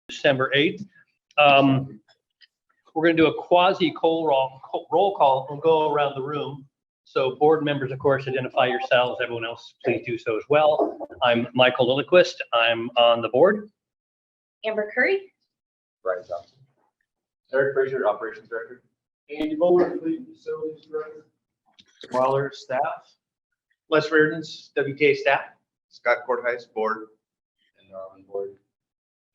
December 8th. We're going to do a roll call and go around the room. So board members, of course, identify yourselves. Everyone else, please do so as well. I'm Michael Lilliquist. I'm on the board. Amber Curry. Brian Johnson. Eric Fraser, Operations Director. Andy Bowler, Fleet Facilities Director. Waller, Staff. Les Reardon's, WTA Staff. Scott Courthouse, Board. And Norman, Board.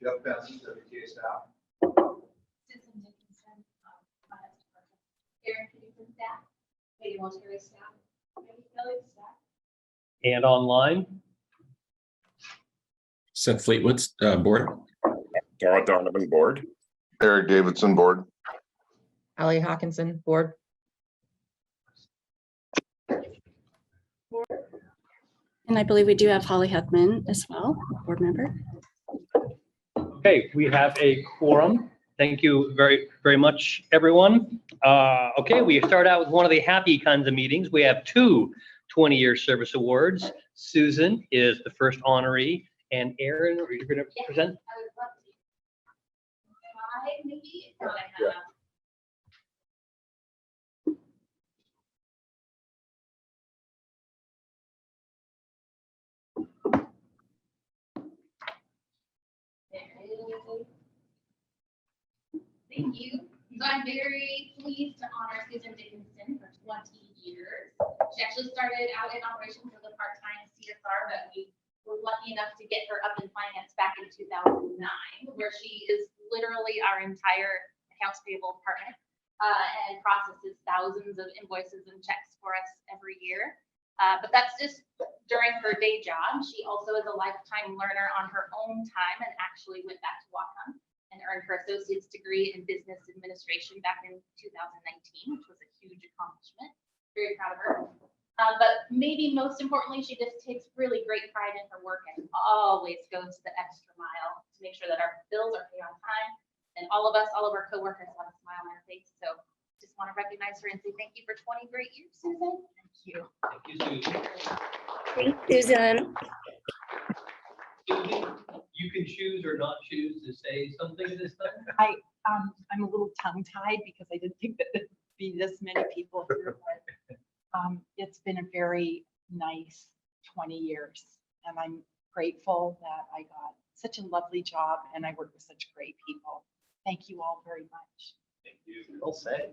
Jeff Benson, WTA Staff. Susan Dickinson, Finance Department. Karen Peterson, staff. Katie Military staff. Katie Kelly, staff. And online. Seth Fleetwood, board. Garrett Donovan, board. Eric Davidson, board. Allie Hawkinson, board. And I believe we do have Holly Huckman as well, board member. Okay, we have a quorum. Thank you very, very much, everyone. Okay, we start out with one of the happy kinds of meetings. We have two 20-year service awards. Susan is the first honoree, and Aaron, are you going to present? I would love to. 5 maybe? Not I have. Thank you. So I'm very pleased to honor Susan Dickinson for 20 years. She actually started out in operations as a part-time CSR, but we were lucky enough to get her up in finance back in 2009, where she is literally our entire accounts payable department and processes thousands of invoices and checks for us every year. But that's just during her day job. She also is a lifetime learner on her own time and actually went back to Whatcom and earned her associate's degree in business administration back in 2019, which was a huge accomplishment. Very proud of her. But maybe most importantly, she just takes really great pride in her work and always goes the extra mile to make sure that our bills are paid on time. And all of our coworkers have a smile on their face. So just want to recognize her and say thank you for 20 great years, Susan. Thank you. Thank you, Susan. Thanks, Susan. Susan, you can choose or not choose to say something this time. I'm a little tongue-tied because I didn't think that there'd be this many people here, but it's been a very nice 20 years, and I'm grateful that I got such a lovely job and I work with such great people. Thank you all very much. Thank you. Well said.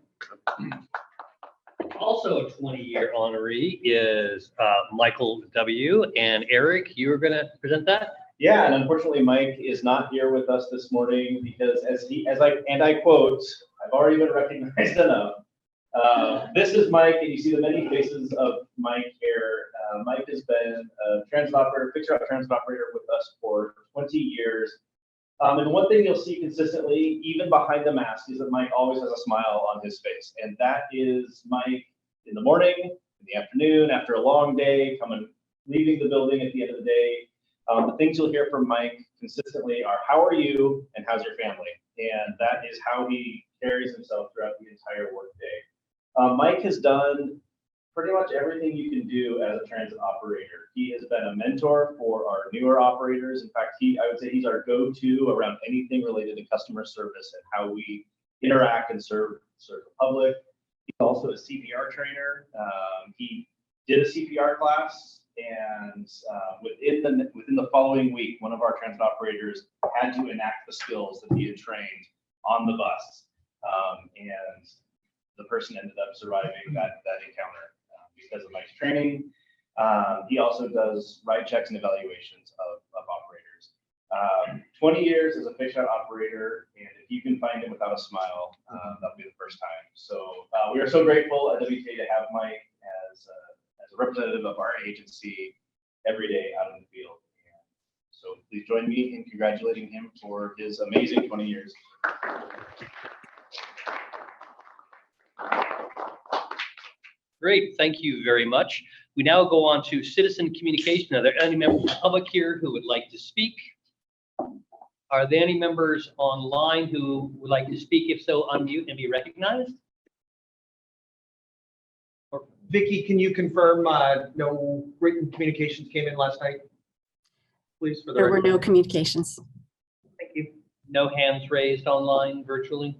Also a 20-year honoree is Michael W. And Eric, you were going to present that? Yeah, and unfortunately, Mike is not here with us this morning because I quote, I've already been recognized enough. This is Mike, and you see the many faces of Mike here. Mike has been a transit operator, fixed-route transit operator with us for 20 years. And one thing you'll see consistently, even behind the mask, is that Mike always has a smile on his face. And that is Mike in the morning, in the afternoon, after a long day, leaving the building at the end of the day. The things you'll hear from Mike consistently are, how are you and how's your family? And that is how he carries himself throughout the entire workday. Mike has done pretty much everything you can do as a transit operator. He has been a mentor for our newer operators. In fact, I would say he's our go-to around anything related to customer service and how we interact and serve the public. He's also a CPR trainer. He did a CPR class, and within the following week, one of our transit operators had to enact the skills that he had trained on the bus, and the person ended up surviving that encounter because of Mike's training. He also does ride checks and evaluations of operators. 20 years as a fixed-route operator, and if you can find him without a smile, that'll be the first time. So we are so grateful at WTA to have Mike as a representative of our agency every day out in the field. And so please join me in congratulating him for his amazing 20 years. Great, thank you very much. We now go on to citizen communication. Are there any members of the public here who would like to speak? Are there any members online who would like to speak? If so, unmute and be recognized. Vicky, can you confirm no written communications came in last night? Please, for the There were record. no communications. Thank you. No hands raised online virtually?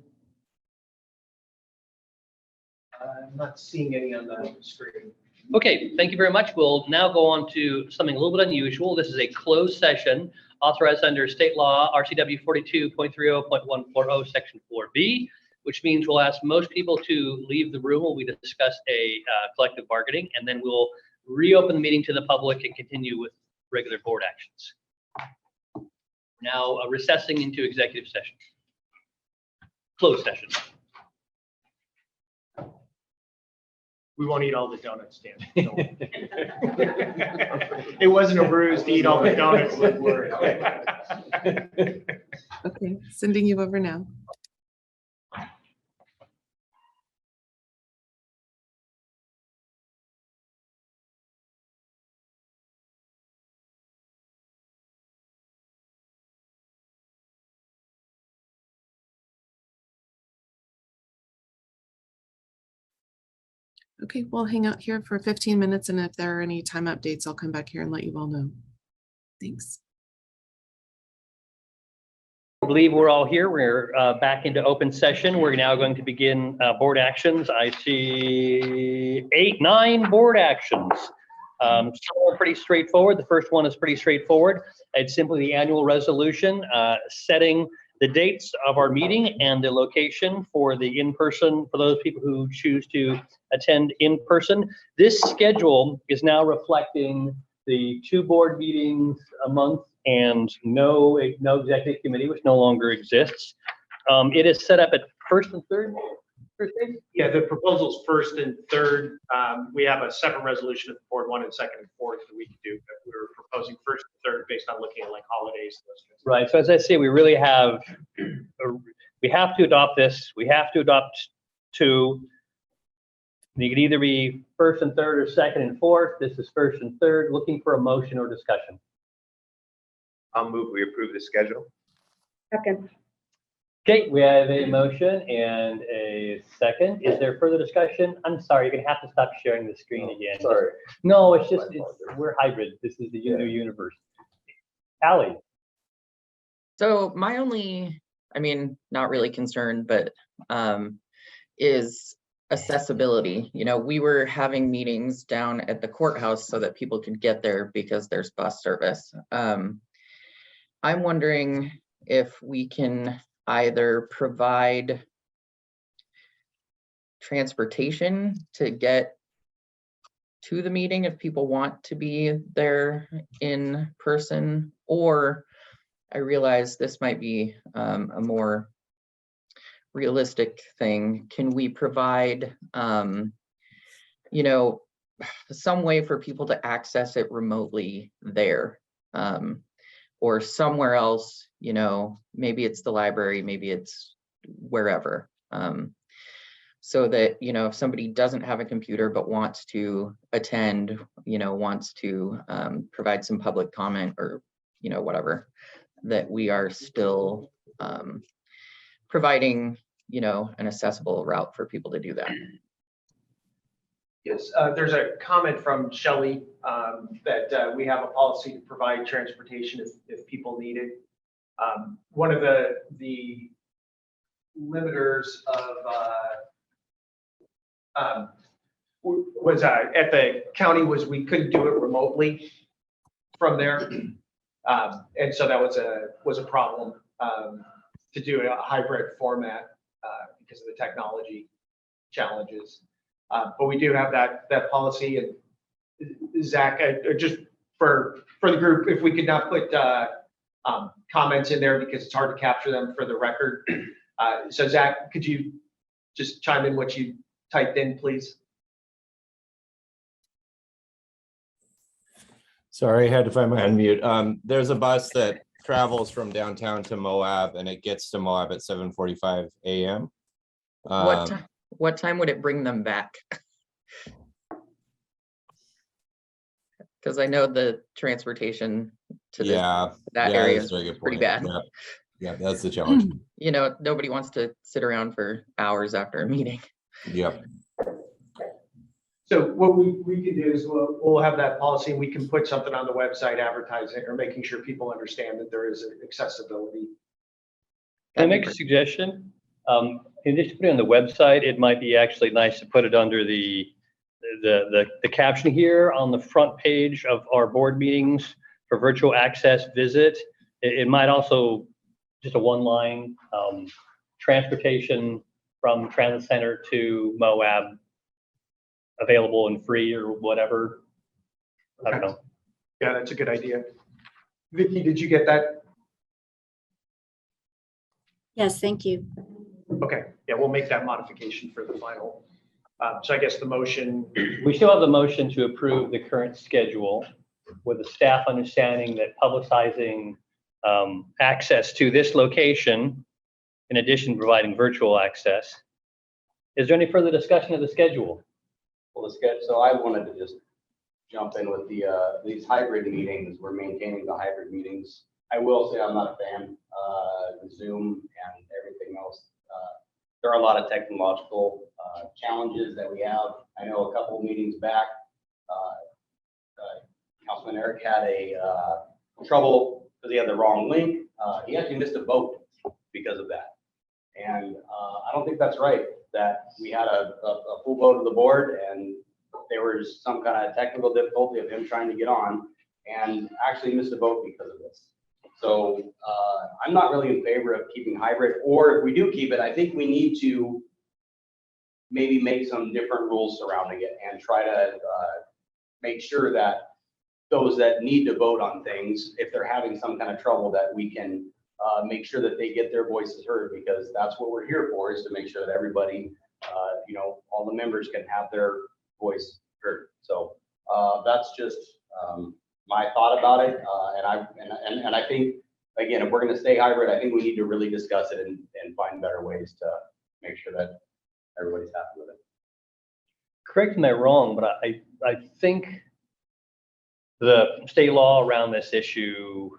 I'm not seeing any on the screen. Okay, thank you very much. We'll now go on to something a little bit unusual. This is a closed session authorized under state law, RCW 42.30.140, section 4B, which means we'll ask most people to leave the room while we discuss a collective bargaining, and then we'll reopen the meeting to the public and continue with regular board actions. Now recessing into executive session. Closed session. We won't eat all the donuts, Dan. It wasn't a ruse to eat all the donuts. Okay, sending you over now. Okay, we'll hang out here for 15 minutes, and if there are any time updates, I'll come back here and let you all know. Thanks. I believe we're all here. We're back into open session. We're now going to begin board actions. I see 9 board actions. Some are pretty straightforward. The first one is pretty straightforward. It's simply the annual resolution setting the dates of our meeting and the location for the in-person, for those people who choose to attend in person. This schedule is now reflecting the 2 board meetings a month and no executive committee, which no longer exists. It is set up at first and third Thursdays? Yeah, the proposal's first and third. We have a separate resolution at the board, 1 and 2nd and 4th that we can do, but we're proposing first and third based on looking at like holidays. And those kinds of Right. So as I say, we really have, we have to adopt this. We have to adopt 2. You could either be first and third or second and fourth. This is first and third. Looking for a motion or discussion. I'll move we approve the schedule. Second. Okay, we have a motion and a second. Is there further discussion? I'm sorry, you're gonna have to stop sharing the screen again. Sorry. No, it's just, we're hybrid. This is the new universe. Allie. So my only, I mean, not really concerned, but is accessibility. You know, we were having meetings down at the courthouse so that people could get there because there's bus service. I'm wondering if we can either provide transportation to get to the meeting if people want to be there in person, or I realize this might be a more realistic thing. Can we provide, you know, some way for people to access it remotely there, or somewhere else, you know, maybe it's the library, maybe it's wherever, so that, you know, if somebody doesn't have a computer but wants to attend, you know, wants to provide some public comment or, you know, whatever, that we are still providing, you know, an accessible route for people to do that. Yes, there's a comment from Shelley that we have a policy to provide transportation if people need it. One of the limiters of was at the county was we couldn't do it remotely from there, and so that was a problem to do a hybrid format because of the technology challenges. But we do have that policy, and Zach, just for the group, if we could not put comments in there because it's hard to capture them for the record. So Zach, could you just chime in what you typed in, please? Sorry, I had to find my unmute. There's a bus that travels from downtown to Moab, and it gets to Moab at 7:45 a.m. What time would it bring them back? Because I know the transportation to that area is pretty bad. Yeah, that's the challenge. You know, nobody wants to sit around for hours after a meeting. Yep. So what we can do is we'll have that policy, and we can put something on the website advertising or making sure people understand that there is accessibility Can I That'd be make a great. suggestion? In addition to putting it on the website, it might be actually nice to put it under the caption here on the front page of our board meetings for virtual access visit. It might also, just a one line, transportation from Transit Center to Moab, available and free or whatever. I don't know. Yeah, that's a good idea. Vicky, did you get that? Yes, thank you. Okay, yeah, we'll make that modification for the final. So I guess the motion, We still have the motion to approve the current schedule with the staff understanding that publicizing access to this location, in addition to providing virtual access. Is there any further discussion of the schedule? Well, the schedule, so I wanted to just jump in with these hybrid meetings. We're maintaining the hybrid meetings. I will say I'm not a fan of Zoom and everything else. There are a lot of technological challenges that we have. I know a couple of meetings back, Councilman Eric had a trouble because he had the wrong link. He actually missed a vote because of that. And I don't think that's right, that we had a full vote of the board and there was some kind of technical difficulty of him trying to get on and actually missed a vote because of this. So I'm not really in favor of keeping hybrid, or if we do keep it, I think we need to maybe make some different rules surrounding it and try to make sure that those that need to vote on things, if they're having some kind of trouble, that we can make sure that they get their voices heard, because that's what we're here for, is to make sure that everybody, all the members can have their voice heard. So that's just my thought about it. And I think, again, if we're going to stay hybrid, I think we need to really discuss it and find better ways to make sure that everybody's happy with it. Correct me if I'm wrong, but I think the state law around this issue,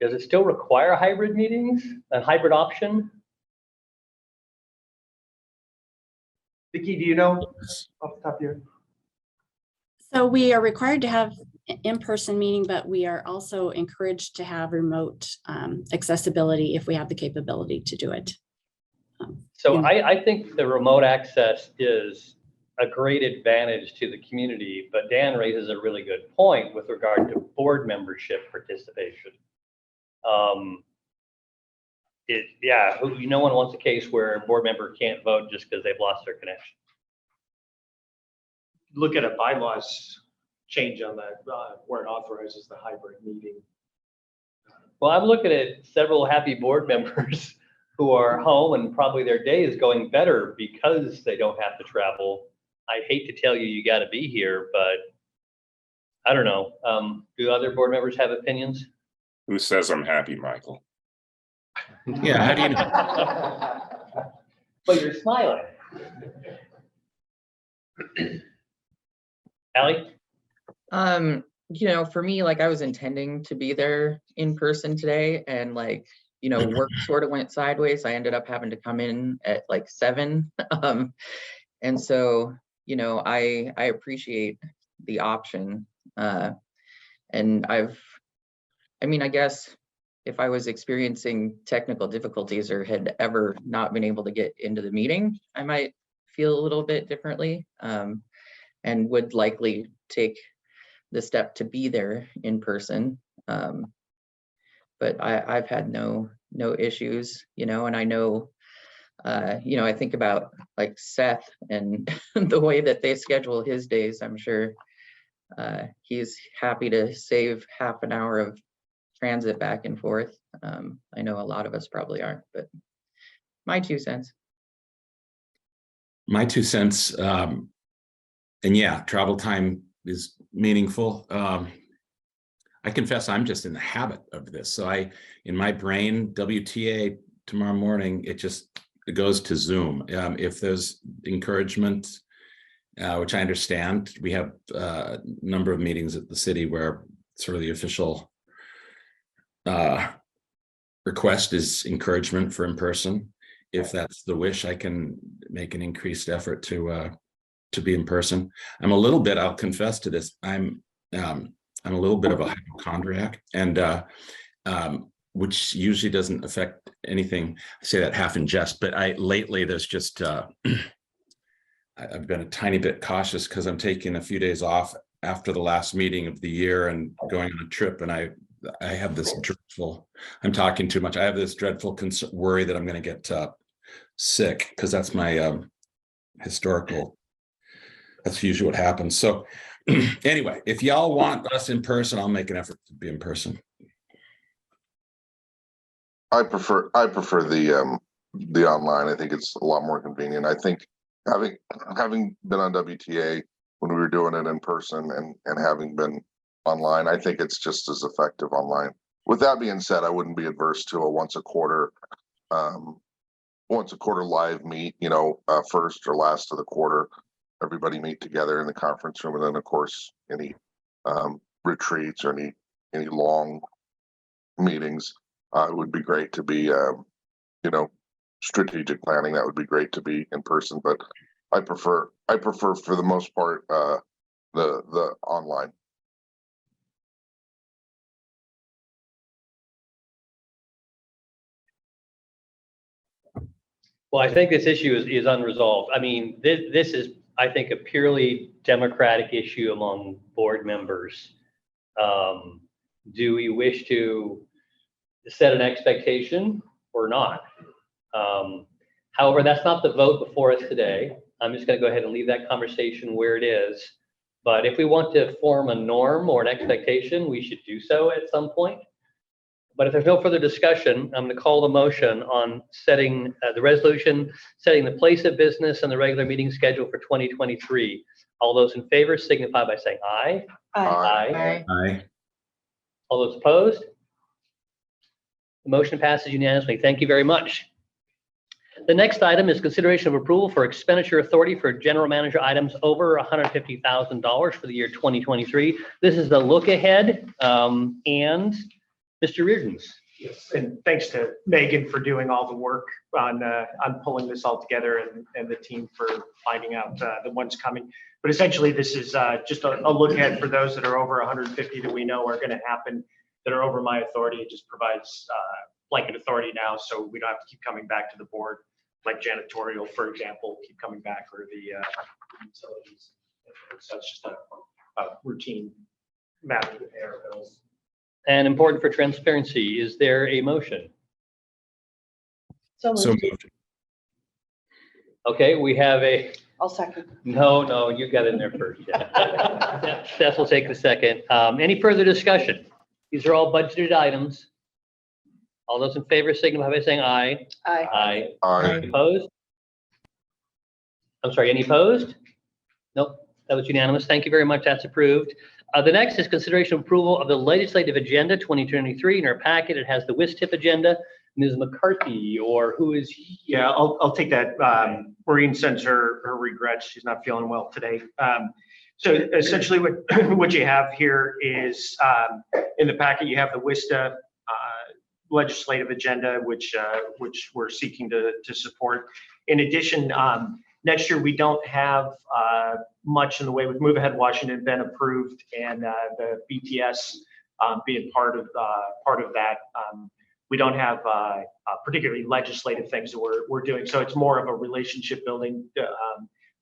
does it still require hybrid meetings, a hybrid option? Vicky, do you know off the top of your head? So we are required to have in-person meeting, but we are also encouraged to have remote accessibility if we have the capability to do it. So I think the remote access is a great advantage to the community, but Dan raises a really good point with regard to board membership participation. No one wants a case where a board member can't vote just because they've lost their connection. Look at a bylaws change on that, where it authorizes the hybrid meeting. Well, I'm looking at several happy board members who are home and probably their day is going better because they don't have to travel. I hate to tell you, you got to be here, but I don't know. Do other board members have opinions? Who says I'm happy, Michael? Yeah, how do you? But you're smiling. Allie? For me, like, I was intending to be there in person today, and work sort of went sideways. I ended up having to come in at like 7. And so, I appreciate the option. And I guess if I was experiencing technical difficulties or had ever not been able to get into the meeting, I might feel a little bit differently, and would likely take the step to be there in person. But I've had no issues, and I know, I think about like Seth and the way that they schedule his days. I'm sure he's happy to save half an hour of transit back and forth. I know a lot of us probably aren't, but my 2 cents. My 2 cents, and yeah, travel time is meaningful. I confess I'm just in the habit of this. So in my brain, WTA tomorrow morning, it goes to Zoom. If there's encouragement, which I understand, we have a number of meetings at the city where sort of the official request is encouragement for in person. If that's the wish, I can make an increased effort to be in person. I'll confess to this, I'm a little bit of a hypochondriac, and which usually doesn't affect anything. I say that half in jest, but lately there's just, I've been a tiny bit cautious because I'm taking a few days off after the last meeting of the year and going on a trip. And I have this dreadful, I'm talking too much. I have this dreadful worry that I'm going to get sick, because that's my historical, that's usually what happens. So anyway, if y'all want us in person, I'll make an effort to be in person. I prefer the online. I think it's a lot more convenient. I think having been on WTA when we were doing it in person and having been online, I think it's just as effective online. With that being said, I wouldn't be adverse to a once a quarter live meet, first or last of the quarter, everybody meet together in the conference room. And then of course, any retreats or any long meetings, it would be great to be, strategic planning. That would be great to be in person, but I prefer for the most part, the online. Well, I think this issue is unresolved. I mean, this is, I think, a purely democratic issue among board members. Do we wish to set an expectation or not? However, that's not the vote before us today. I'm just going to go ahead and leave that conversation where it is. But if we want to form a norm or an expectation, we should do so at some point. But if there's no further discussion, I'm going to call the motion on setting the resolution, setting the place of business and the regular meeting schedule for 2023. All those in favor signify by saying aye. Aye. Aye. All those opposed? The motion passes unanimously. Thank you very much. The next item is consideration of approval for expenditure authority for general manager items over $150,000 for the year 2023. This is the look ahead, and Mr. Reardon's. Yes, and thanks to Megan for doing all the work on pulling this all together, and the team for finding out the ones coming. But essentially, this is just a look ahead for those that are over 150 that we know are going to happen, that are over my authority. It just provides blanket authority now, so we don't have to keep coming back to the board, like janitorial, for example, keep coming back, or the utilities. So it's just a routine matter with air bills. And important for transparency, is there a motion? So moved. Okay, we have a, I'll second. no, you got in there first. Yeah. Seth will take the second. Any further discussion? These are all budgeted items. All those in favor signify by saying aye. Aye. Aye. Aye. Any opposed? I'm sorry, any opposed? Nope, that was unanimous. Thank you very much. That's approved. The next is consideration of approval of the legislative agenda 2023. In our packet, it has the WISTIP agenda. Ms. McCarthy, or who is he? Yeah, I'll take that. Maureen sends her regrets. She's not feeling well today. So essentially what you have here is in the packet, you have the WISTA legislative agenda, which we're seeking to support. In addition, next year, we don't have much in the way with Move Ahead Washington been approved, and the BTS being part of that. We don't have particularly legislative things that we're doing. So it's more of a relationship building,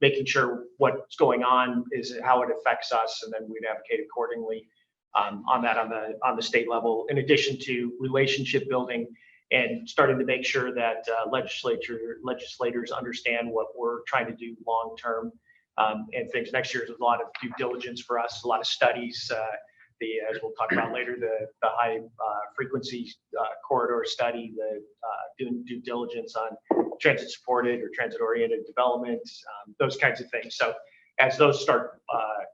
making sure what's going on is how it affects us, and then we'd advocate accordingly on that on the state level. In addition to relationship building and starting to make sure that legislators understand what we're trying to do long term, and things. Next year is a lot of due diligence for us, a lot of studies. As we'll talk about later, the high frequency corridor study, the doing due diligence on transit supported or transit oriented development, those kinds of things. So as those start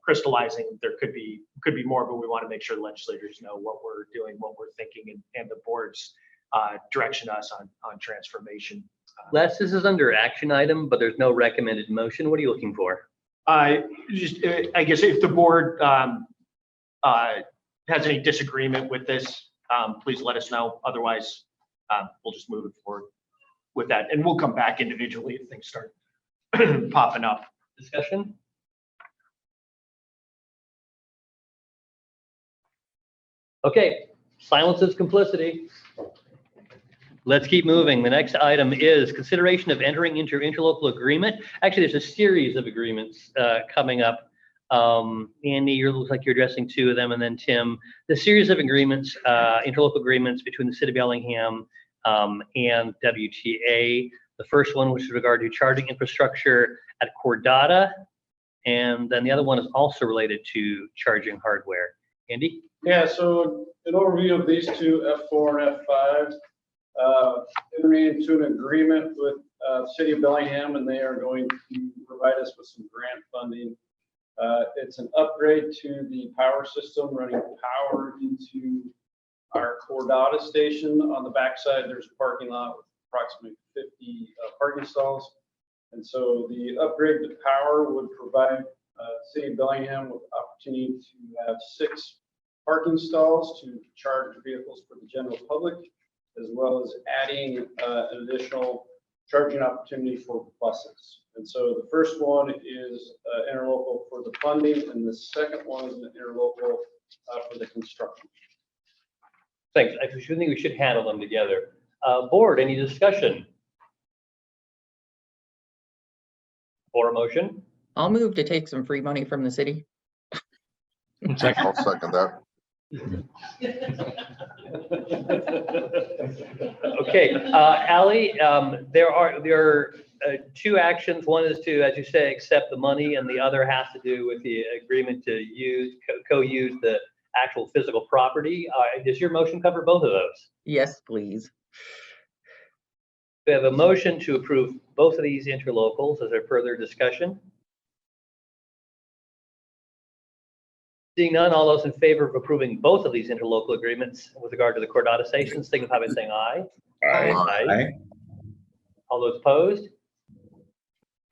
crystallizing, there could be more, but we want to make sure legislators know what we're doing, what we're thinking, and the board's direction us on transformation. Les, this is under action item, but there's no recommended motion. What are you looking for? I guess if the board has any disagreement with this, please let us know. Otherwise, we'll just move it forward with that, and we'll come back individually if things start popping up. Discussion? Okay, Silence is complicity. Let's keep moving. The next item is consideration of entering into interlocal agreement. Actually, there's a series of agreements coming up. Andy, you looks like you're addressing two of them, and then Tim. The series of agreements, interlocal agreements between the City of Bellingham and WTA. The first one, which is regard to charging infrastructure at Cordata, and then the other one is also related to charging hardware. Andy? Yeah, so an overview of these two, F4 and F5, entering into an agreement with City of Bellingham, and they are going to provide us with some grant funding. It's an upgrade to the power system, running power into our Cordata station. On the backside, there's a parking lot with approximately 50 parking stalls. And so the upgrade to power would provide City of Bellingham with opportunity to have 6 parking stalls to charge vehicles for the general public, as well as adding an additional charging opportunity for buses. And so the first one is interlocal for the funding, and the second one is an interlocal for the construction. Thanks. I think we should handle them together. Board, any discussion? Or a motion? I'll move to take some free money from the city. I'll second that. Okay, Ally, there are 2 actions. One is to, as you say, accept the money, and the other has to do with the agreement to use, co-use the actual physical property. Does your motion cover both of those? Yes, please. We have a motion to approve both of these interlocals. Is there further discussion? Seeing none, all those in favor of approving both of these interlocal agreements with regard to the Cordata stations, signify by saying aye. Aye. All those opposed?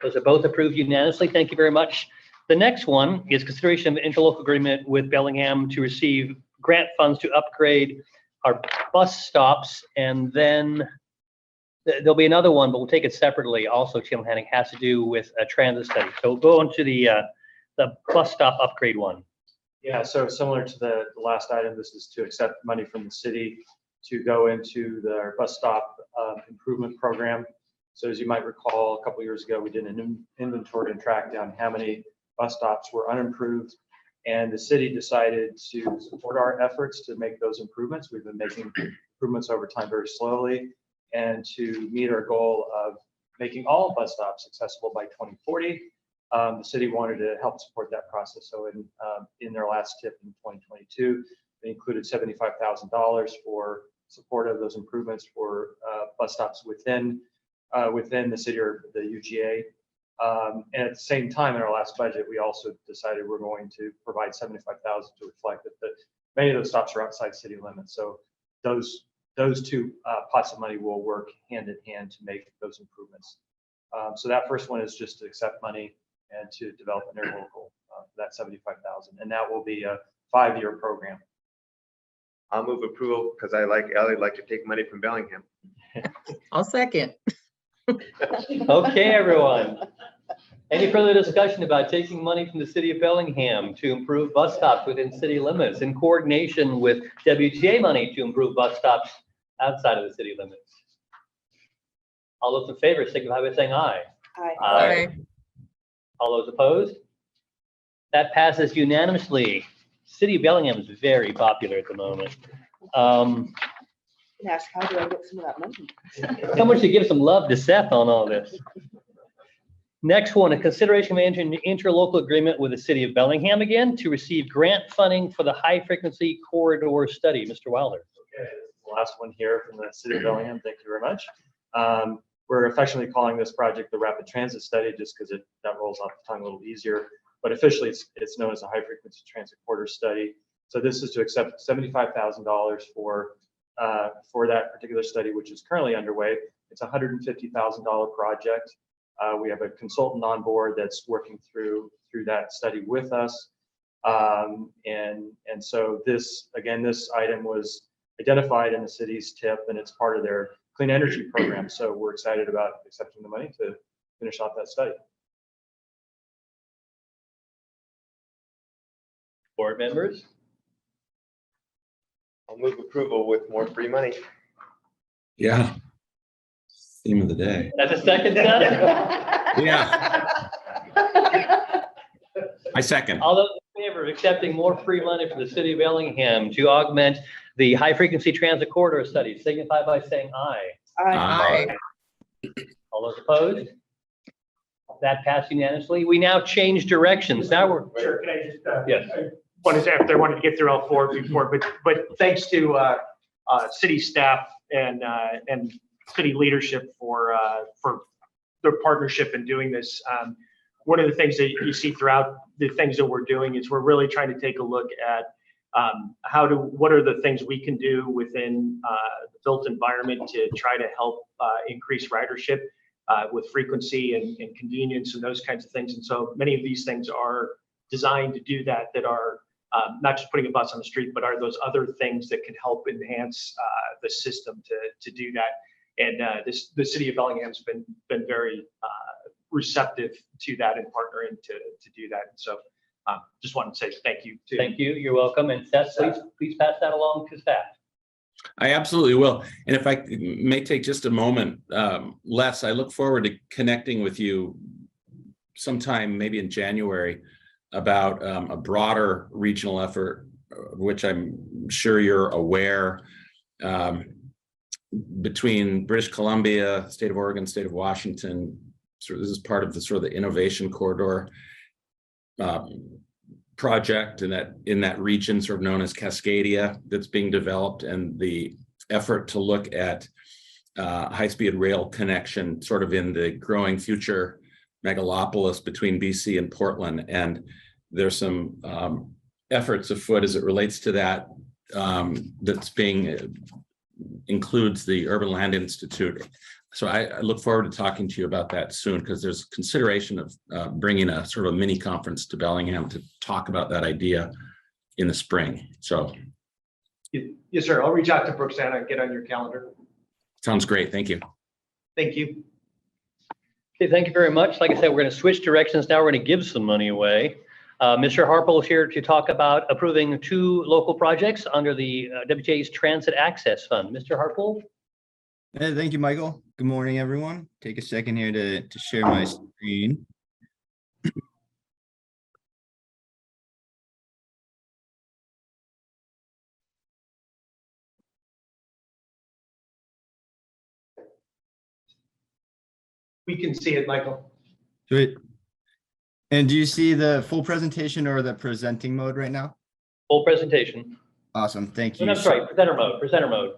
Those are both approved unanimously. Thank you very much. The next one is consideration of interlocal agreement with Bellingham to receive grant funds to upgrade our bus stops. And then there'll be another one, but we'll take it separately. Also, Tim Hanning, has to do with a transit study. So we'll go on to the bus stop upgrade one. Yeah, so similar to the last item, this is to accept money from the city to go into the bus stop improvement program. So as you might recall, a couple of years ago, we did an inventory and track down how many bus stops were unimproved. And the city decided to support our efforts to make those improvements. We've been making improvements over time very slowly. And to meet our goal of making all bus stops accessible by 2040, the city wanted to help support that process. So in their last tip in 2022, they included $75,000 for support of those improvements for bus stops within the city or the UGA. And at the same time, in our last budget, we also decided we're going to provide $75,000 to reflect that many of those stops are outside city limits. So those 2 pots of money will work hand in hand to make those improvements. So that first one is just to accept money and to develop an interlocal for that $75,000, and that will be a 5-year program. I'll move approval because I like to take money from Bellingham. I'll second. Okay, everyone. Any further discussion about taking money from the City of Bellingham to improve bus stops within city limits in coordination with WTA money to improve bus stops outside of the city limits? All those in favor signify by saying aye. Aye. All those opposed? That passes unanimously. City of Bellingham is very popular at the moment. Ask, how do I get some of that money? Someone should give some love to Seth on all this. Next one, a consideration of entering an interlocal agreement with the City of Bellingham again to receive grant funding for the high frequency corridor study. Mr. Wilder. Okay, this is the last one here from the City of Bellingham. Thank you very much. We're affectionately calling this project the Rapid Transit Study just because that rolls off the tongue a little easier. But officially, it's known as a High Frequency Transit Corridor Study. So this is to accept $75,000 for that particular study, which is currently underway. It's a $150,000 project. We have a consultant on board that's working through that study with us. And so this item was identified in the city's tip, and it's part of their clean energy program. So we're excited about accepting the money to finish off that study. Board members? I'll move approval with more free money. Yeah. Theme of the day. That's a second, Seth? Yeah. I second. All those in favor of accepting more free money from the city of Bellingham to augment the high-frequency transit corridor study, signify by saying aye. Aye. All those opposed? That passed unanimously. We now change directions. Now we're. Sure, can I just, Yes. I wanted to get through all four before, but thanks to, city staff and city leadership for their partnership in doing this. One of the things that you see throughout the things that we're doing is we're really trying to take a look at what are the things we can do within the built environment to try to help increase ridership with frequency and convenience and those kinds of things. And so many of these things are designed to do that are not just putting a bus on the street, but are those other things that can help enhance the system to do that. And the city of Bellingham's been very receptive to that and partnering to do that. And so just wanted to say thank you. Thank you. You're welcome. And Seth, please pass that along to staff. I absolutely will. And if I may take just a moment, Les, I look forward to connecting with you sometime maybe in January about a broader regional effort, which I'm sure you're aware, between British Columbia, state of Oregon, state of Washington. So this is part of the sort of the innovation corridor project in that region, sort of known as Cascadia, that's being developed, and the effort to look at high-speed rail connection sort of in the growing future megalopolis between BC and Portland. And there's some efforts afoot as it relates to that that's being includes the Urban Land Institute. So I look forward to talking to you about that soon, because there's consideration of bringing a sort of a mini conference to Bellingham to talk about that idea in the spring. So. Yes, sir. I'll reach out to Brooksana and get on your calendar. Sounds great. Thank you. Thank you. Okay, thank you very much. Like I said, we're going to switch directions now. We're going to give some money away. Mr. Harpel is here to talk about approving 2 local projects under the WTA's Transit Access Fund. Mr. Harpel? Hey, thank you, Michael. Good morning, everyone. Take a second here to share my screen. We can see it, Michael. Sweet. And do you see the full presentation or the presenting mode right now? Full presentation. Awesome. Thank you. No, sorry, presenter mode.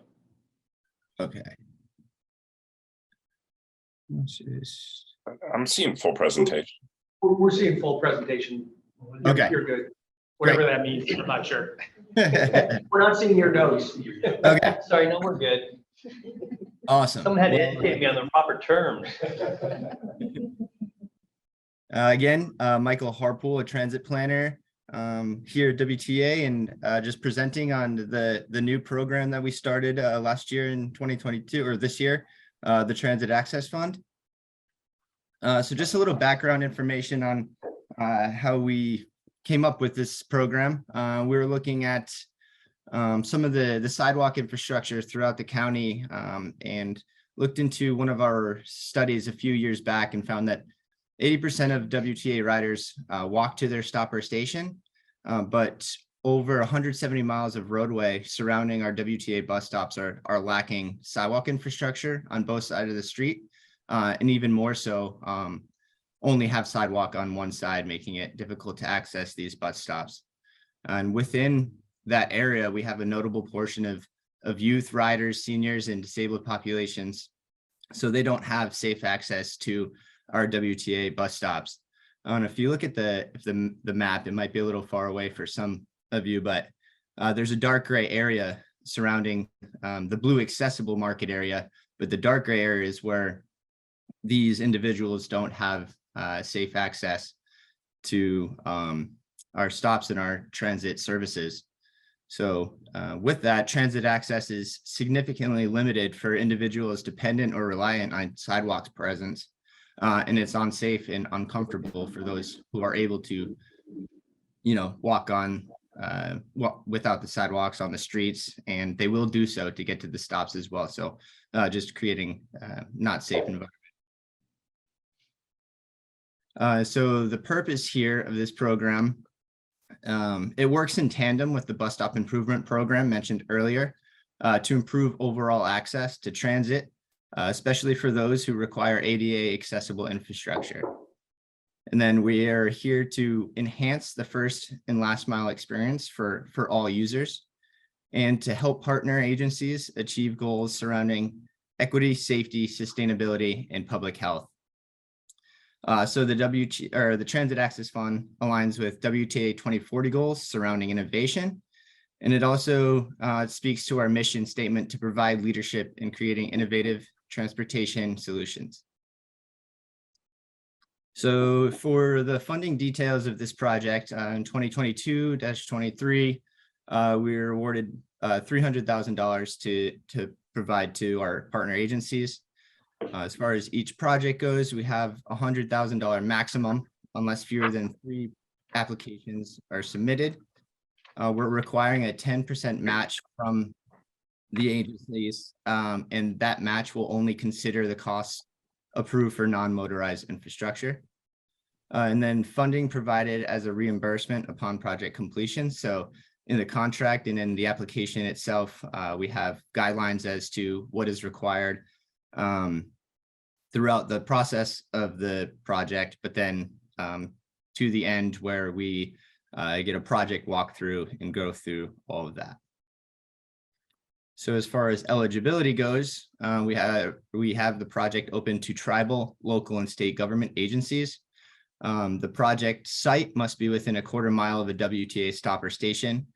Okay. I'm seeing full presentation. We're seeing full presentation. Okay. You're good. Whatever that means, I'm not sure. We're not seeing your nose. Okay. Sorry, no, we're good. Awesome. Someone had to educate me on the proper terms. Again, Michael Harpool, a transit planner here at WTA, and just presenting on the new program that we started last year in 2022, or this year, the Transit Access Fund. So just a little background information on how we came up with this program. We were looking at some of the sidewalk infrastructure throughout the county, and looked into one of our studies a few years back and found that 80% of WTA riders walk to their stop or station, but over 170 miles of roadway surrounding our WTA bus stops are lacking sidewalk infrastructure on both sides of the street, and even more so, only have sidewalk on one side, making it difficult to access these bus stops. And within that area, we have a notable portion of youth riders, seniors, and disabled populations, so they don't have safe access to our WTA bus stops. And if you look at the map, it might be a little far away for some of you, but there's a dark gray area surrounding the blue accessible market area, but the dark gray area is where these individuals don't have safe access to our stops and our transit services. So with that, transit access is significantly limited for individuals dependent or reliant on sidewalks presence. And it's unsafe and uncomfortable for those who are able to, walk on well, without the sidewalks on the streets, and they will do so to get to the stops as well. So just creating not safe environment. So the purpose here of this program, it works in tandem with the bus stop improvement program mentioned earlier to improve overall access to transit, especially for those who require ADA accessible infrastructure. And then we are here to enhance the first and last mile experience for all users and to help partner agencies achieve goals surrounding equity, safety, sustainability, and public health. So the Transit Access Fund aligns with WTA 2040 goals surrounding innovation. And it also speaks to our mission statement to provide leadership in creating innovative transportation solutions. So for the funding details of this project in 2022-23, we were awarded $300,000 to provide to our partner agencies. As far as each project goes, we have $100,000 maximum unless fewer than 3 applications are submitted. We're requiring a 10% match from the agencies, and that match will only consider the costs approved for non-motorized infrastructure. And then funding provided as a reimbursement upon project completion. So in the contract and in the application itself, we have guidelines as to what is required throughout the process of the project, but then to the end where we get a project walkthrough and go through all of that. So as far as eligibility goes, we have the project open to tribal, local, and state government agencies. The project site must be within a quarter mile of a WTA stop or station,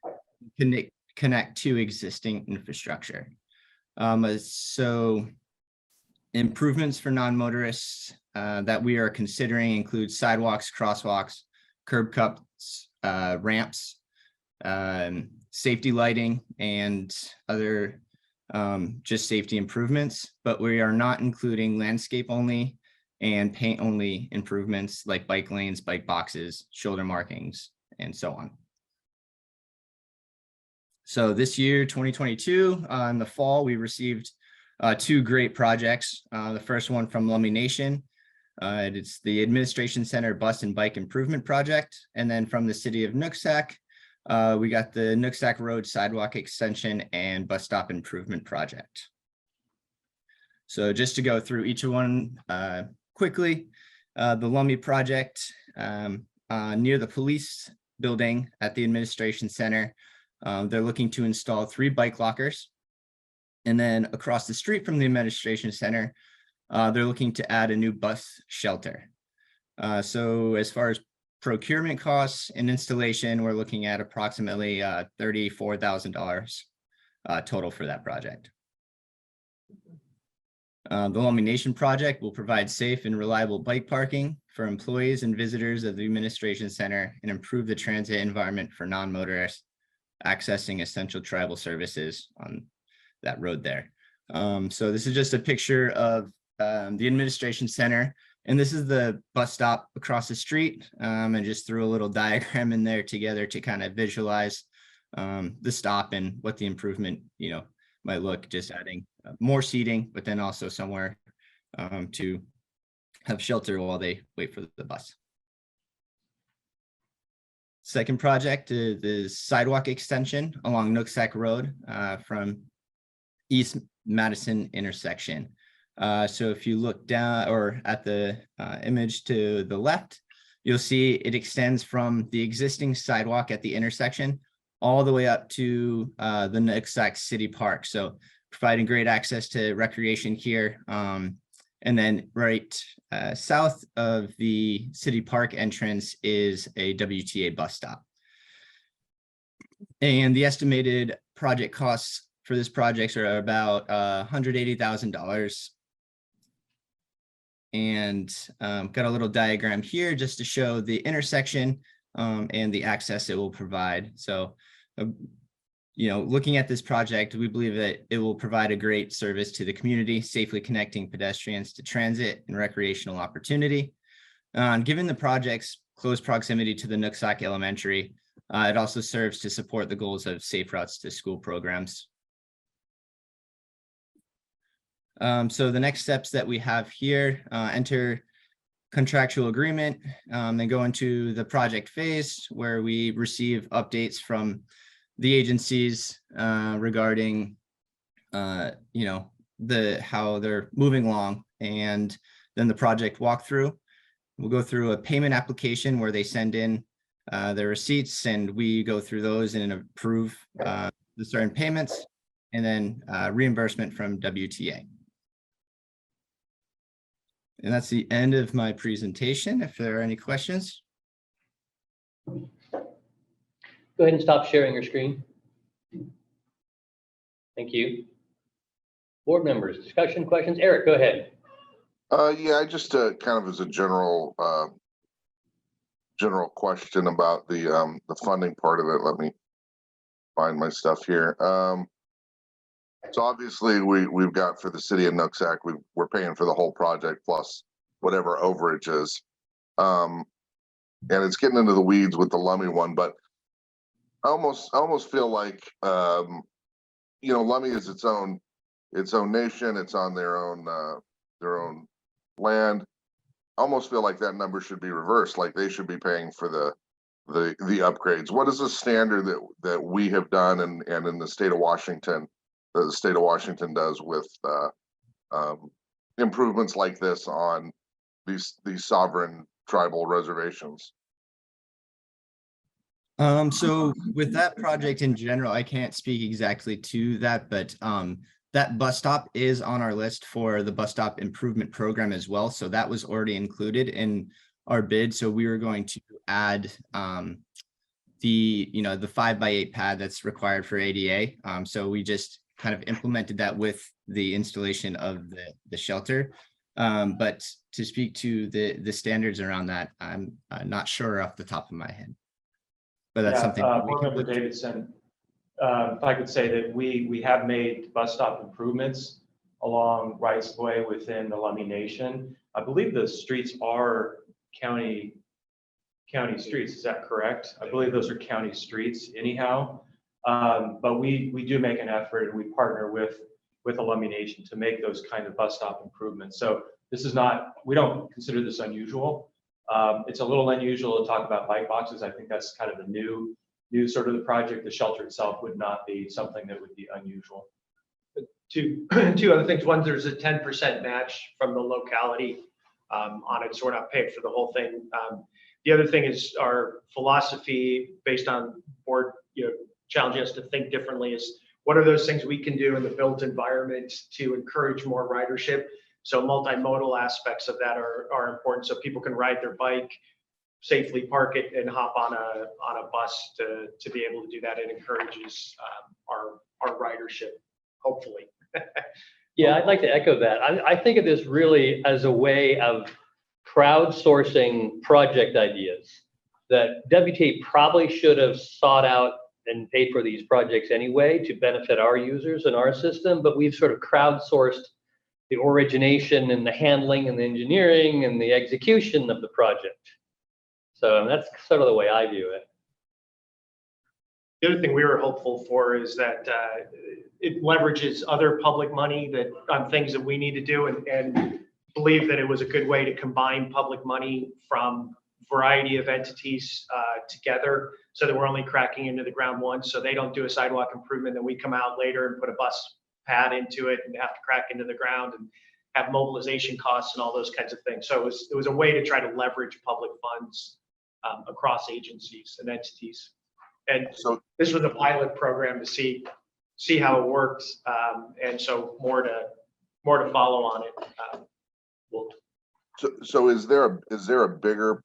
connect to existing infrastructure. So improvements for non-motorists that we are considering include sidewalks, crosswalks, curb cuts, ramps, safety lighting, and other just safety improvements, but we are not including landscape only and paint only improvements like bike lanes, bike boxes, shoulder markings, and so on. So this year, 2022, in the fall, we received 2 great projects. The first one from Lummi Nation, it's the Administration Center Bus and Bike Improvement Project. And then from the city of Nooksack, we got the Nooksack Road Sidewalk Extension and Bus Stop Improvement Project. So just to go through each one quickly, the Lummi project near the police building at the Administration Center, they're looking to install 3 bike lockers. And then across the street from the Administration Center, they're looking to add a new bus shelter. So as far as procurement costs and installation, we're looking at approximately $34,000 total for that project. The Lummi Nation project will provide safe and reliable bike parking for employees and visitors of the Administration Center and improve the transit environment for non-motorists accessing essential tribal services on that road there. So this is just a picture of the Administration Center, and this is the bus stop across the street. And just threw a little diagram in there together to kind of visualize the stop and what the improvement, might look, just adding more seating, but then also somewhere to have shelter while they wait for the bus. Second project is the sidewalk extension along Nooksack Road from East Madison intersection. So if you look down or at the image to the left, you'll see it extends from the existing sidewalk at the intersection all the way up to the Nooksack City Park. So providing great access to recreation here. And then right south of the City Park entrance is a WTA bus stop. And the estimated project costs for this project are about $180,000. And got a little diagram here just to show the intersection and the access it will provide. So, looking at this project, we believe that it will provide a great service to the community, safely connecting pedestrians to transit and recreational opportunity. Given the project's close proximity to the Nooksack Elementary, It also serves to support the goals of safe routes to school programs. So the next steps that we have here, enter contractual agreement, then go into the project phase where we receive updates from the agencies regarding, how they're moving along, and then the project walkthrough. We'll go through a payment application where they send in their receipts, and we go through those and approve the certain payments, and then reimbursement from WTA. And that's the end of my presentation. If there are any questions. Go ahead and stop sharing your screen. Thank you. Board members, discussion, questions? Eric, go ahead. Yeah, I just kind of as a general question about the funding part of it. Let me find my stuff here. So obviously we've got for the city of Nooksack, we're paying for the whole project plus whatever overage is. And it's getting into the weeds with the Lummi one, but I almost feel like Lummi is its own nation. It's on their own land. I almost feel like that number should be reversed, like they should be paying for the upgrades. What is the standard that we have done and in the state of Washington, the state of Washington does with improvements like this on these sovereign tribal reservations? So with that project in general, I can't speak exactly to that, but that bus stop is on our list for the bus stop improvement program as well. So that was already included in our bid. So we were going to add the 5x8 pad that's required for ADA. So we just kind of implemented that with the installation of the shelter. But to speak to the standards around that, I'm not sure off the top of my head. But that's something that we Board can Member Davidson, if I could say that we have made bus stop improvements along rights of way within the Lummi Nation. I believe the streets are county streets. Is that correct? I believe those are county streets anyhow. But we do make an effort, and we partner with the Lummi Nation to make those kind of bus stop improvements. So this is not, we don't consider this unusual. It's a little unusual to talk about bike boxes. I think that's kind of the new sort of the project. The shelter itself would not be something that would be unusual. Two other things. One, there's a 10% match from the locality on it, so we're not paying for the whole thing. The other thing is our philosophy based on board, challenging us to think differently is what are those things we can do in the built environment to encourage more ridership? So multimodal aspects of that are important, so people can ride their bike, safely park it, and hop on a bus to be able to do that. It encourages our ridership, hopefully. Yeah, I'd like to echo that. I think of this really as a way of crowdsourcing project ideas that WTA probably should have sought out and paid for these projects anyway to benefit our users and our system, but we've sort of crowdsourced the origination and the handling and the engineering and the execution of the project. So that's sort of the way I view it. The other thing we were hopeful for is that it leverages other public money on things that we need to do, and believe that it was a good way to combine public money from a variety of entities together, so that we're only cracking into the ground once. So they don't do a sidewalk improvement, then we come out later and put a bus pad into it and have to crack into the ground and have mobilization costs and all those kinds of things. So it was a way to try to leverage public funds across agencies and entities. And so this was a pilot program to see how it works. And so more to follow on it. So is there a bigger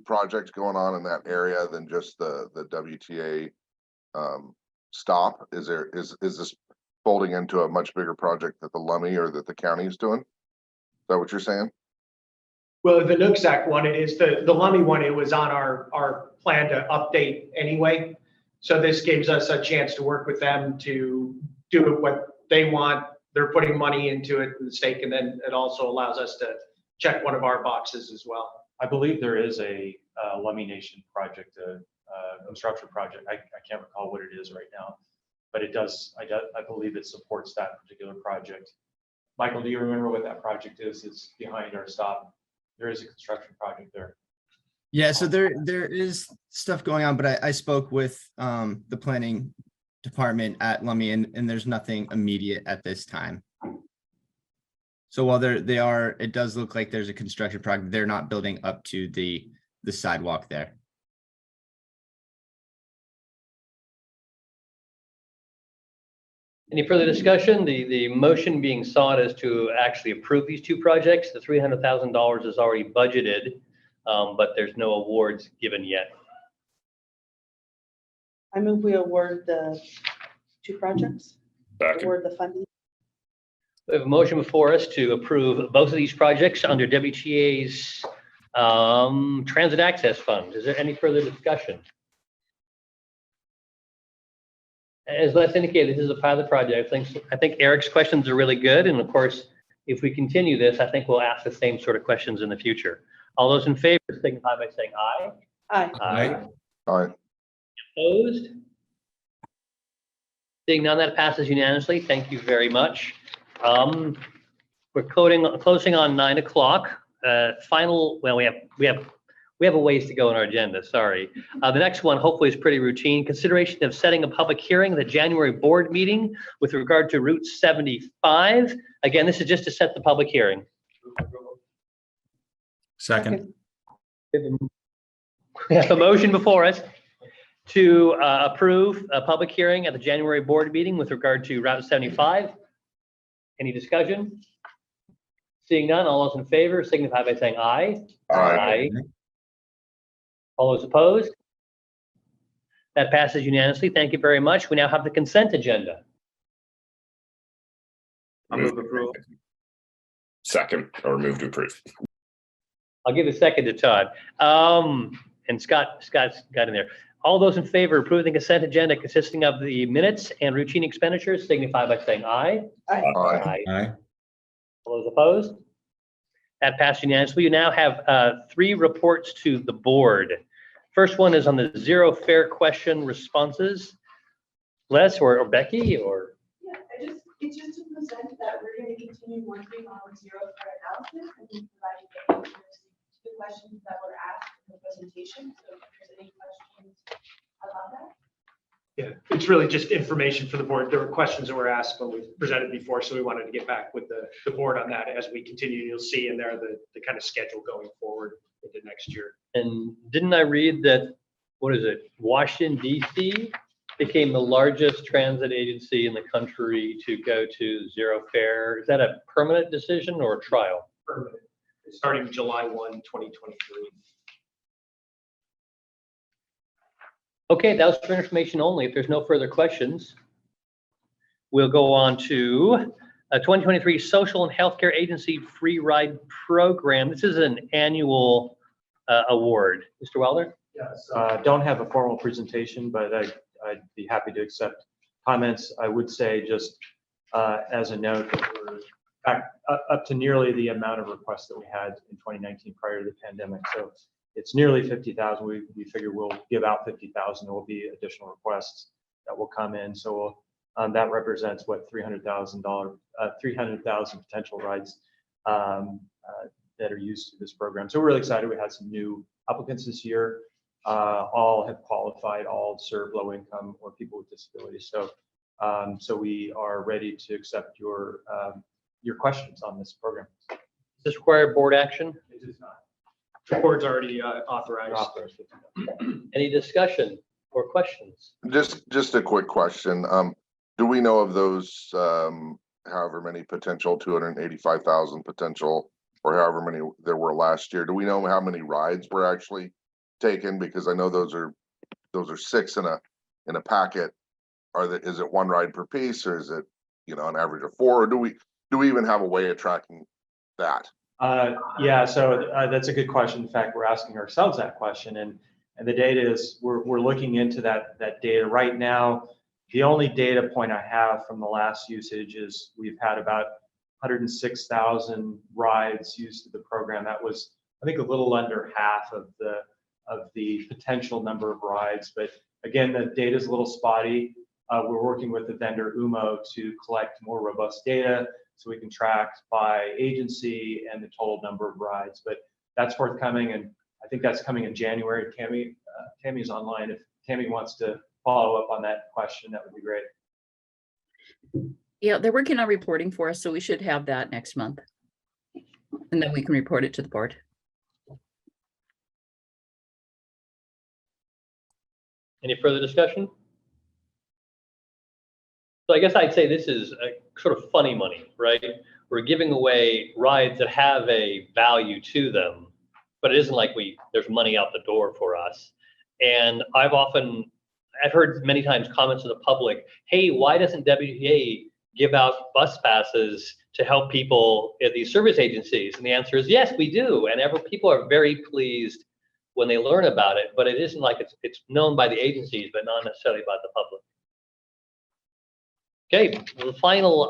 project going on in that area than just the WTA stop? Is this folding into a much bigger project that the Lummi or that the county is doing? Is that what you're saying? Well, the Nooksack one, it is the Lummi one. It was on our plan to update anyway. So this gives us a chance to work with them to do what they want. They're putting money into it, the stake, and then it also allows us to check one of our boxes as well. I believe there is a Lummi Nation project construction project. I can't recall what it is right now, but it does, I believe it supports that particular project. Michael, do you remember what that project is? It's behind our stop. There is a construction project there. Yeah, so there is stuff going on, but I spoke with the planning department at Lummi, and there's nothing immediate at this time. So while it does look like there's a construction project, they're not building up to the sidewalk there. Any further discussion? The motion being sought is to actually approve these two projects. The $300,000 is already budgeted, but there's no awards given yet. I move we award the two projects, Second. award the funding. We have a motion before us to approve both of these projects under WTA's Transit Access Fund. Is there any further discussion? As Les indicated, this is a pilot project. I think Eric's questions are really good. And of course, if we continue this, I think we'll ask the same sort of questions in the future. All those in favor signify by saying aye. Aye. Aye. Aye. Opposed? Seeing none, that passes unanimously. Thank you very much. We're closing on 9 o'clock. Final, well, we have a ways to go on our agenda, sorry. The next one hopefully is pretty routine. Consideration of setting a public hearing, the January board meeting with regard to Route 75. Again, this is just to set the public hearing. Second. We have a motion before us to approve a public hearing at the January board meeting with regard to Route 75. Any discussion? Seeing none, all those in favor signify by saying aye. Aye. All those opposed? That passes unanimously. Thank you very much. We now have the consent agenda. I move approval. Second, or move to approve. I'll give a second to Todd. And Scott's got in there. All those in favor of approving the consent agenda consisting of the minutes and routine expenditures signify by saying aye. Aye. Aye. Aye. All those opposed? That passed unanimously. You now have 3 reports to the board. First one is on the zero fair question responses. Les or Becky or? Yeah, it's just to present that we're going to continue working on zero fair analysis and providing answers to the questions that were asked in the presentation. So if there's any questions about that. Yeah, it's really just information for the board. There were questions that were asked when we presented before, so we wanted to get back with the board on that as we continue. You'll see in there the kind of schedule going forward into next year. And didn't I read that, what is it, Washington, DC became the largest transit agency in the country to go to zero fare? Is that a permanent decision or a trial? Permanent. Starting July 1, 2023. Okay, that was for information only. If there's no further questions, we'll go on to a 2023 Social and Healthcare Agency Free Ride Program. This is an annual award. Mr. Welder? Yes. Don't have a formal presentation, but I'd be happy to accept comments. I would say just as a note that we're back up to nearly the amount of requests that we had in 2019 prior to the pandemic. So it's nearly 50,000. We figure we'll give out 50,000. There will be additional requests that will come in. So that represents what $300,000 potential rides that are used to this program. So we're really excited. We had some new applicants this year. All have qualified, all serve low income or people with disabilities. So so we are ready to accept your questions on this program. Does this require board action? It does not. The board's already authorized. Any discussion or questions? Just a quick question. Do we know of those, however many potential, 285,000 potential, or however many there were last year? Do we know how many rides were actually taken? Because I know those are 6 in a packet. Is it 1 ride per piece, or is it, an average of 4? Or do we even have a way of tracking that? Yeah, so that's a good question. In fact, we're asking ourselves that question, and the data is we're looking into that data right now. The only data point I have from the last usage is we've had about 106,000 rides used to the program. That was, I think, a little under half of the the potential number of rides. But again, the data is a little spotty. We're working with the vendor UMO to collect more robust data so we can track by agency and the total number of rides. But that's forthcoming, and I think that's coming in January. Tammy's online. If Tammy wants to follow up on that question, that would be great. Yeah, they're working on reporting for us, so we should have that next month. And then we can report it to the board. Any further discussion? So I guess I'd say this is a sort of funny money, right? We're giving away rides that have a value to them, but it isn't like there's money out the door for us. And I've heard many times comments of the public, hey, why doesn't WTA give out bus passes to help people at these service agencies? And the answer is yes, we do. And people are very pleased when they learn about it, but it isn't like it's known by the agencies, but not necessarily by the public. Okay, the final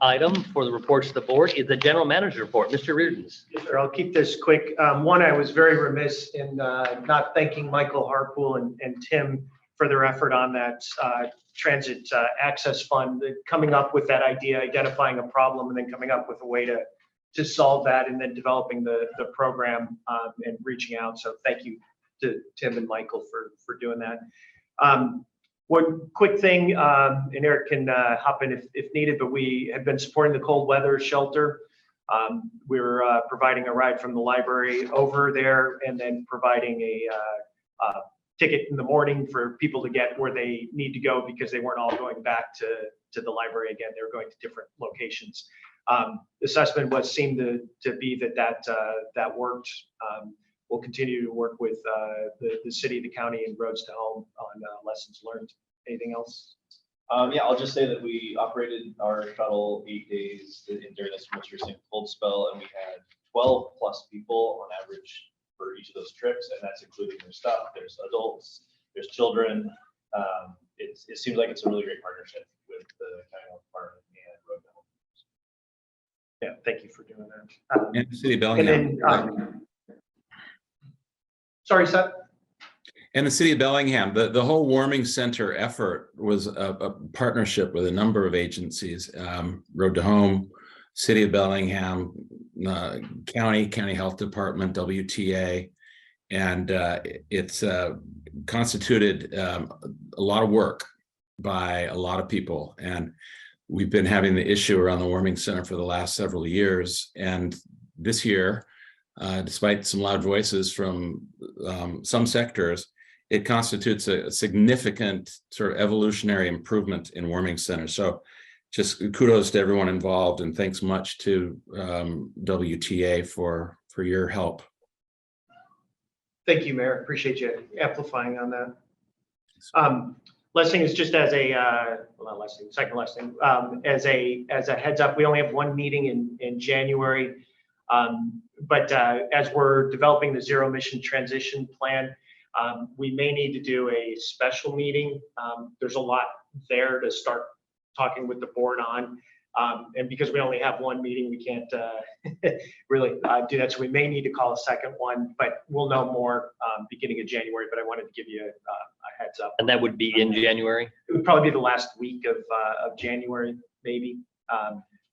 item for the reports to the board is the general manager report. Mr. Reardon's. Yes, sir. I'll keep this quick. One, I was very remiss in not thanking Michael Harpool and Tim for their effort on that transit access fund, coming up with that idea, identifying a problem, and then coming up with a way to solve that, and then developing the program and reaching out. So thank you to Tim and Michael for doing that. One quick thing, and Eric can hop in if needed, but we have been supporting the cold weather shelter. We're providing a ride from the library over there, and then providing a ticket in the morning for people to get where they need to go, because they weren't all going back to the library again. They were going to different locations. Assessment seemed to be that worked. We'll continue to work with the city, the county, and Roads to Home on lessons learned. Anything else? Yeah, I'll just say that we operated our shuttle 8 days during this most recent cold spell, and we had 12 plus people on average for each of those trips, and that's including their stuff. There's adults, there's children. It seems like it's a really great partnership with the county health department and Road to Home. Yeah, thank you for doing that. And the city of Bellingham. Sorry, Seth. And the city of Bellingham, the whole warming center effort was a partnership with a number of agencies, Road to Home, city of Bellingham, county health department, WTA, and it's constituted a lot of work by a lot of people. And we've been having the issue around the warming center for the last several years. And this year, despite some loud voices from some sectors, it constitutes a significant sort of evolutionary improvement in warming centers. So just kudos to everyone involved, and thanks much to WTA for your help. Thank you, Mayor. Appreciate you amplifying on that. Last thing is just as a, well, not last thing, second last thing, as a heads up, we only have one meeting in January. But as we're developing the zero emission transition plan, we may need to do a special meeting. There's a lot there to start talking with the board on. And because we only have one meeting, we can't really do that. So we may need to call a second one, but we'll know more beginning of January. But I wanted to give you a heads up. And that would be in January? It would probably be the last week of January, maybe.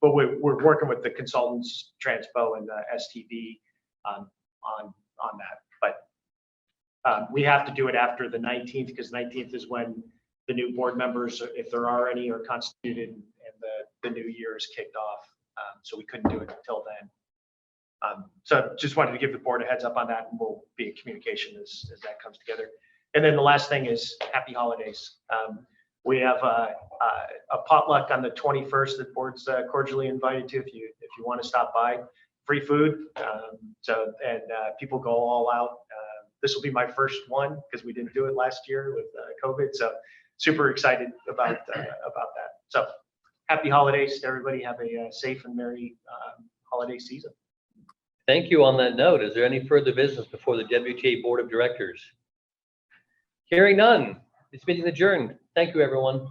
But we're working with the consultants, Transpo and STB on that. But we have to do it after the 19th, because 19th is when the new board members, if there are any, are constituted and the new year is kicked off. So we couldn't do it until then. So just wanted to give the board a heads up on that, and we'll be in communication as that comes together. And then the last thing is happy holidays. We have a potluck on the 21st that board's cordially invited to if you want to stop by. Free food. People go all out. This will be my first one because we didn't do it last year with COVID. So super excited about that. So happy holidays to everybody. Have a safe and merry holiday season. Thank you. On that note, is there any further business before the WTA Board of Directors? Hearing none, this meeting is adjourned. Thank you, everyone.